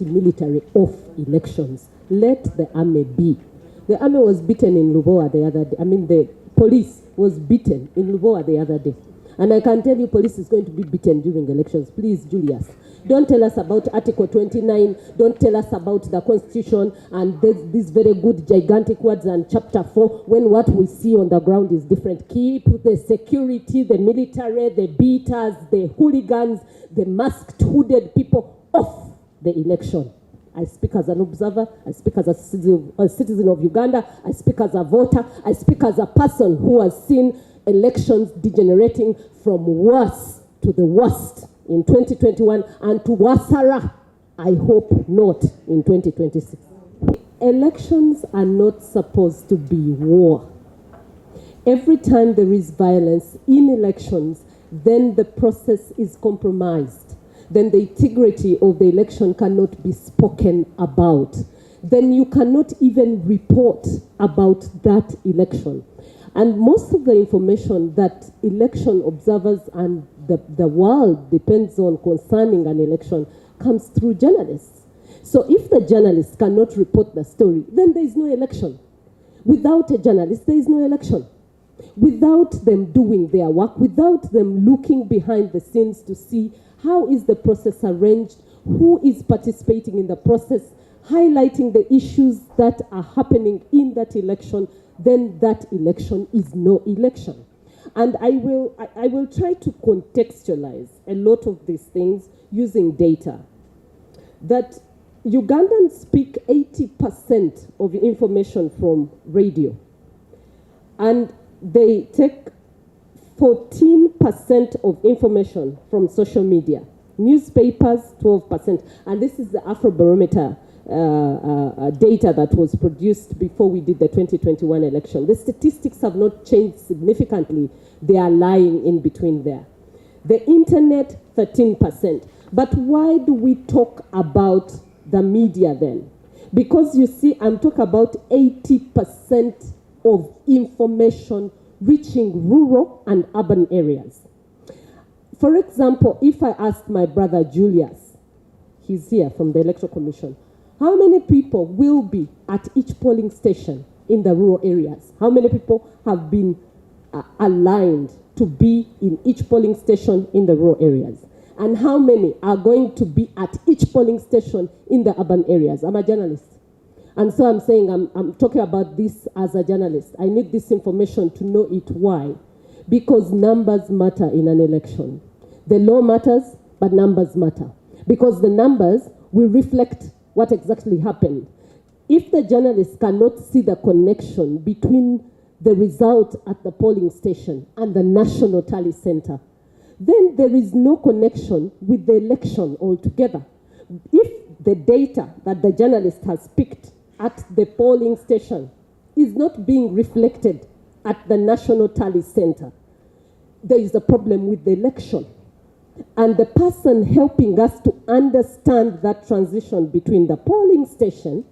military of elections. Let the army be. The army was beaten in Lubowa the other day. The police was beaten in Lubowa the other day. And I can tell you police is going to be beaten during elections. Please, Julius, don't tell us about Article 29. Don't tell us about the Constitution and these very good gigantic words and Chapter 4 when what we see on the ground is different. Keep the security, the military, the beaters, the hooligans, the masked, hooded people off the election. I speak as an observer, I speak as a citizen of Uganda, I speak as a voter, I speak as a person who has seen elections degenerating from worse to the worst in 2021 and to Wasara, I hope not, in 2026. Elections are not supposed to be war. Every time there is violence in elections, then the process is compromised. Then the integrity of the election cannot be spoken about. Then you cannot even report about that election. And most of the information that election observers and the world depends on concerning an election comes through journalists. So if the journalists cannot report the story, then there is no election. Without a journalist, there is no election. Without them doing their work, without them looking behind the scenes to see how is the process arranged, who is participating in the process, highlighting the issues that are happening in that election, then that election is no election. And I will try to contextualize a lot of these things using data. That Ugandans speak 80% of information from radio. And they take 14% of information from social media. Newspapers, 12%. And this is the Afrobarometer data that was produced before we did the 2021 election. The statistics have not changed significantly. They are lying in between there. The internet, 13%. But why do we talk about the media then? Because you see, I'm talking about 80% of information reaching rural and urban areas. For example, if I ask my brother Julius, he's here from the Electoral Commission, how many people will be at each polling station in the rural areas? How many people have been aligned to be in each polling station in the rural areas? And how many are going to be at each polling station in the urban areas? I'm a journalist. And so I'm saying I'm talking about this as a journalist. I need this information to know it. Why? Because numbers matter in an election. The law matters, but numbers matter. Because the numbers will reflect what exactly happened. If the journalist cannot see the connection between the result at the polling station and the national tally center, then there is no connection with the election altogether. If the data that the journalist has picked at the polling station is not being reflected at the national tally center, there is a problem with the election. And the person helping us to understand that transition between the polling station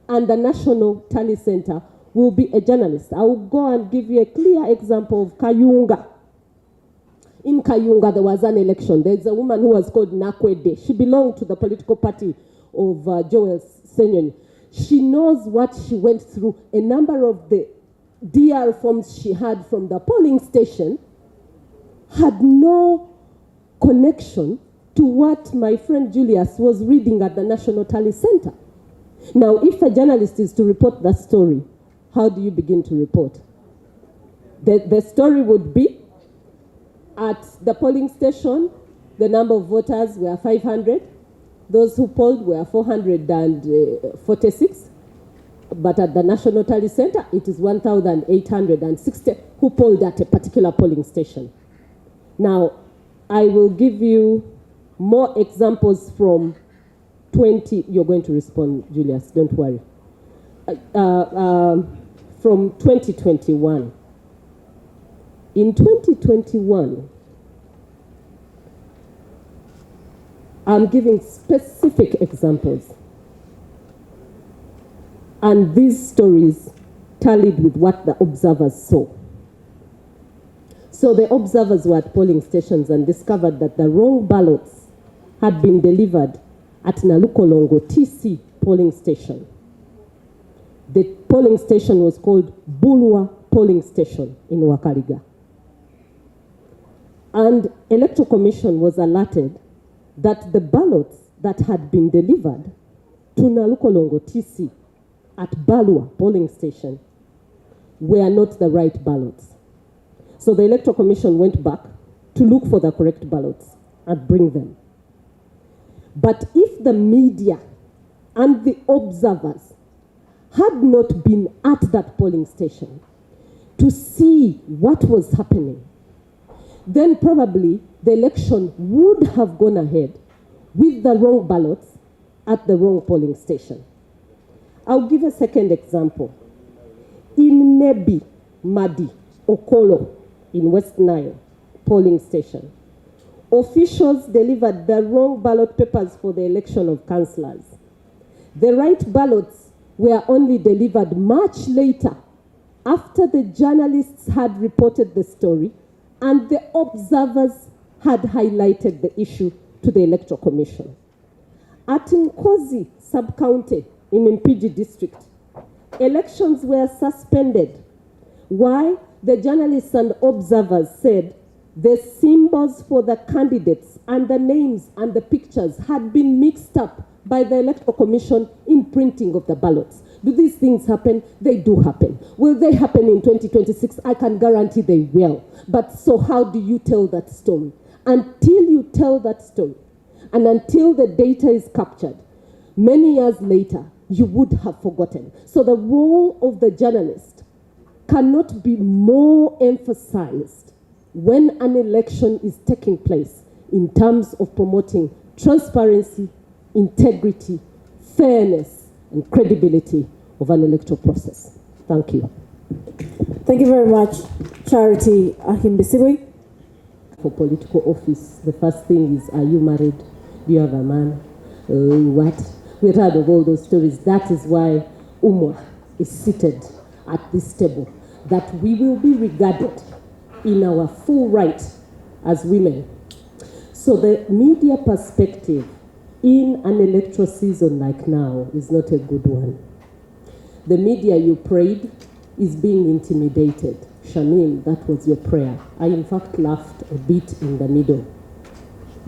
and the national tally center will be a journalist. I will go and give you a clear example of Kayunga. In Kayunga, there was an election. There's a woman who was called Nakwede. She belonged to the political party of Joel Senyoni. She knows what she went through. A number of the DR forms she had from the polling station had no connection to what my friend Julius was reading at the National Tally Center. Now, if a journalist is to report that story, how do you begin to report? The story would be, at the polling station, the number of voters were 500. Those who polled were 446. But at the National Tally Center, it is 1,860 who polled at a particular polling station. Now, I will give you more examples from 20. You're going to respond, Julius, don't worry. From 2021. In 2021, I'm giving specific examples. And these stories tallied with what the observers saw. So the observers were at polling stations and discovered that the wrong ballots had been delivered at Nalukolongo TC polling station. The polling station was called Bulwa Polling Station in Wakaliga. And Electoral Commission was alerted that the ballots that had been delivered to Nalukolongo TC at Bulwa Polling Station were not the right ballots. So the Electoral Commission went back to look for the correct ballots and bring them. But if the media and the observers had not been at that polling station to see what was happening, then probably the election would have gone ahead with the wrong ballots at the wrong polling station. I'll give a second example. In Nebi, Madi, Okolo, in West Nile polling station, officials delivered the wrong ballot papers for the election of councillors. The right ballots were only delivered much later, after the journalists had reported the story and the observers had highlighted the issue to the Electoral Commission. At Nkozi sub-county in Mpigi district, elections were suspended. Why? The journalists and observers said the symbols for the candidates and the names and the pictures had been mixed up by the Electoral Commission in printing of the ballots. Do these things happen? They do happen. Will they happen in 2026? I can guarantee they will. But so how do you tell that story? Until you tell that story, and until the data is captured, many years later, you would have forgotten. So the role of the journalist cannot be more emphasized when an election is taking place in terms of promoting transparency, integrity, fairness, and credibility of an electoral process. Thank you. Thank you very much, Charity Ahimbisiwe. For political office, the first thing is, are you married? Do you have a man? What? We've heard of all those stories. That is why UMWA is seated at this table, that we will be regarded in our full right as women. So the media perspective in an electoral season like now is not a good one. The media you prayed is being intimidated. Shamim, that was your prayer. I in fact laughed a bit in the middle.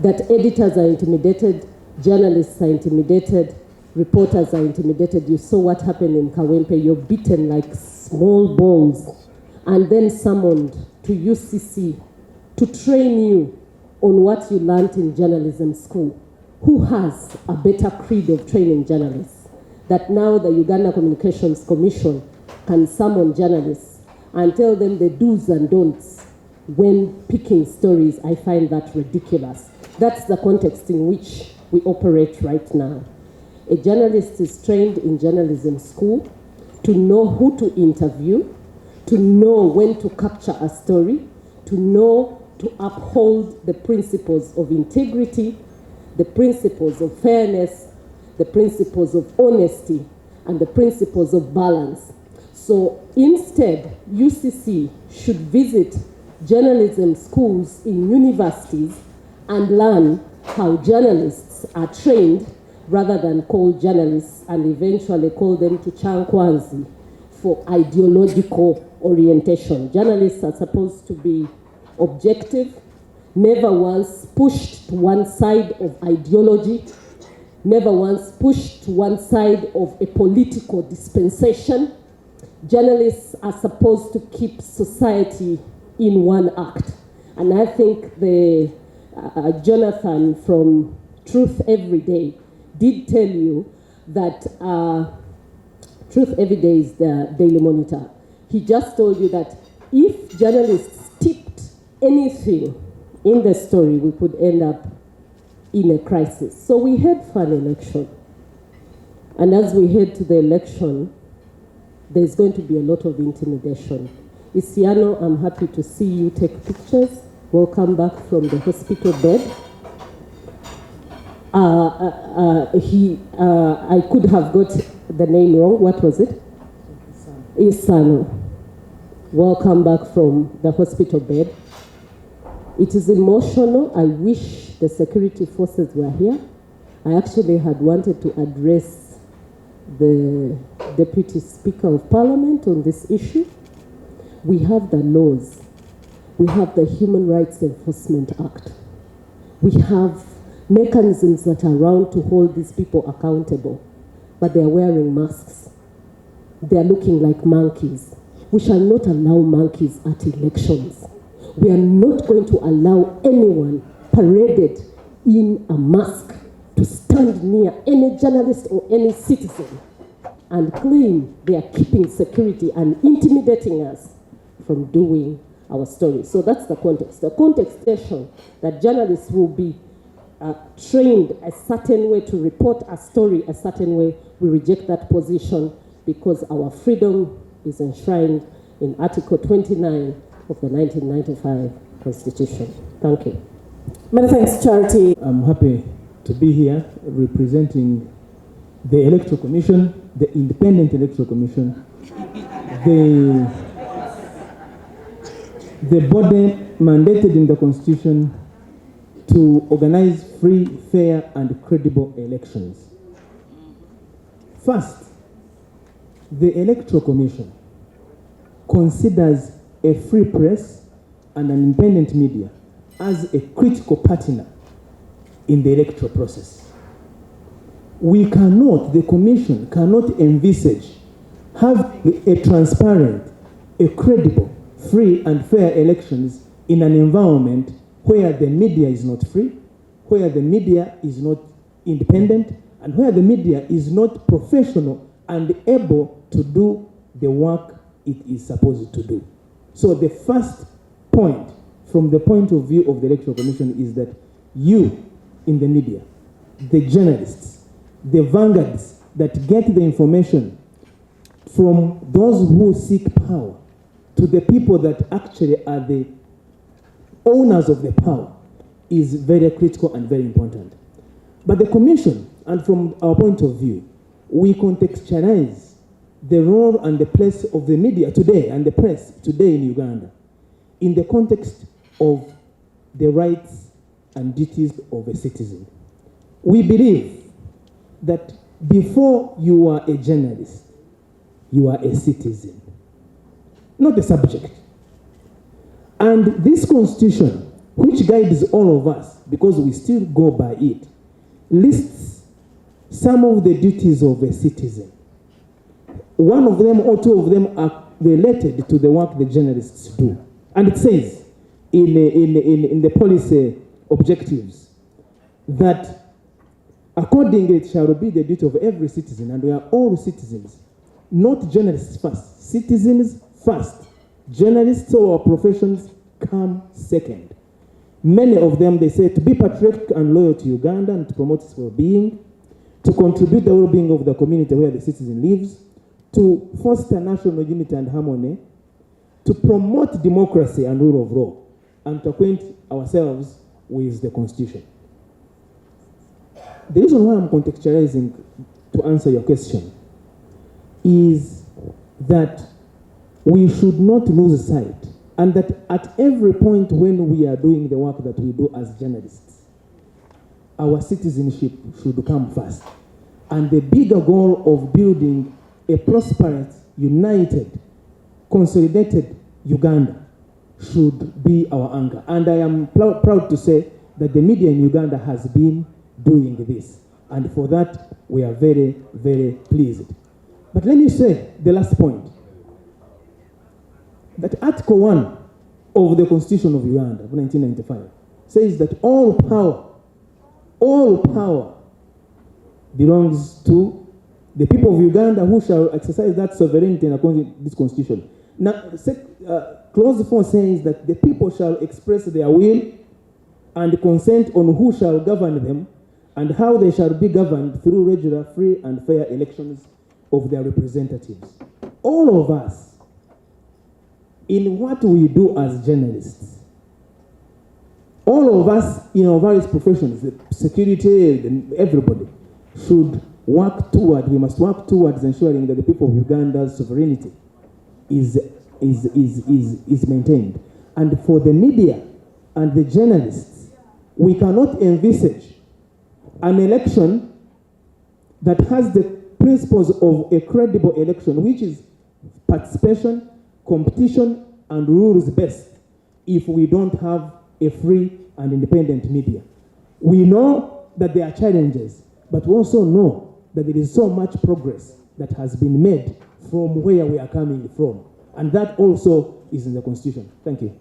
That editors are intimidated, journalists are intimidated, reporters are intimidated. You saw what happened in Kawempe. You're beaten like small balls and then summoned to UCC to train you on what you learned in journalism school. Who has a better creed of training journalists? That now the Uganda Communications Commission can summon journalists and tell them the do's and don'ts when picking stories. I find that ridiculous. That's the context in which we operate right now. A journalist is trained in journalism school to know who to interview, to know when to capture a story, to know to uphold the principles of integrity, the principles of fairness, the principles of honesty, and the principles of balance. So instead, UCC should visit journalism schools in universities and learn how journalists are trained rather than call journalists and eventually call them to Chankwanzi for ideological orientation. Journalists are supposed to be objective, never once pushed to one side of ideology, never once pushed to one side of a political dispensation. Journalists are supposed to keep society in one act. And I think the Jonathan from Truth Every Day did tell you that Truth Every Day is the Daily Monitor. He just told you that if journalists tipped anything in the story, we could end up in a crisis. So we head for an election. And as we head to the election, there's going to be a lot of intimidation. Isiano, I'm happy to see you take pictures. Welcome back from the hospital bed. I could have got the name wrong. What was it? Isano. Welcome back from the hospital bed. It is emotional. I wish the security forces were here. I actually had wanted to address the Deputy Speaker of Parliament on this issue. We have the laws. We have the Human Rights Enforcement Act. We have mechanisms that are around to hold these people accountable, but they are wearing masks. They are looking like monkeys. We shall not allow monkeys at elections. We are not going to allow anyone paraded in a mask to stand near any journalist or any citizen and claim they are keeping security and intimidating us from doing our story. So that's the context. The contextation that journalists will be trained a certain way to report a story a certain way, we reject that position because our freedom is enshrined in Article 29 of the 1995 Constitution. Thank you. Many thanks, Charity. I'm happy to be here representing the Electoral Commission, the Independent Electoral Commission, the body mandated in the Constitution to organize free, fair, and credible elections. First, the Electoral Commission considers a free press and an independent media as a critical partner in the electoral process. We cannot, the Commission cannot envisage having a transparent, a credible, free and fair elections in an environment where the media is not free, where the media is not independent, and where the media is not professional and able to do the work it is supposed to do. So the first point, from the point of view of the Electoral Commission, is that you in the media, the journalists, the vanguards that get the information from those who seek power to the people that actually are the owners of the power is very critical and very important. But the Commission, and from our point of view, we contextualize the role and the place of the media today and the press today in Uganda in the context of the rights and duties of a citizen. We believe that before you are a journalist, you are a citizen, not a subject. And this Constitution, which guides all of us, because we still go by it, lists some of the duties of a citizen. One of them or two of them are related to the work the journalists do. And it says in the policy objectives that accordingly it shall be the duty of every citizen, and we are all citizens, not journalists first, citizens first. Journalists or professions come second. Many of them, they say, to be patriotic and loyal to Uganda and to promote its well-being, to contribute the well-being of the community where the citizen lives, to foster national unity and harmony, to promote democracy and rule of law, and to acquaint ourselves with the Constitution. The reason why I'm contextualizing to answer your question is that we should not lose sight, and that at every point when we are doing the work that we do as journalists, our citizenship should come first. And the bigger goal of building a prosperous, united, consolidated Uganda should be our anchor. And I am proud to say that the media in Uganda has been doing this. And for that, we are very, very pleased. But let me say the last point. That Article 1 of the Constitution of Uganda of 1995 says that all power belongs to the people of Uganda, who shall exercise that sovereignty according to this Constitution. Now, Clause 4 says that the people shall express their will and consent on who shall govern them and how they shall be governed through regular, free, and fair elections of their representatives. All of us, in what we do as journalists, all of us in our various professions, security, everybody, should work toward, we must work towards ensuring that the people of Uganda's sovereignty is maintained. And for the media and the journalists, we cannot envisage an election that has the principles of a credible election, which is participation, competition, and rules-based, if we don't have a free and independent media. We know that there are challenges, but we also know that there is so much progress that has been made from where we are coming from. And that also is in the Constitution. Thank you.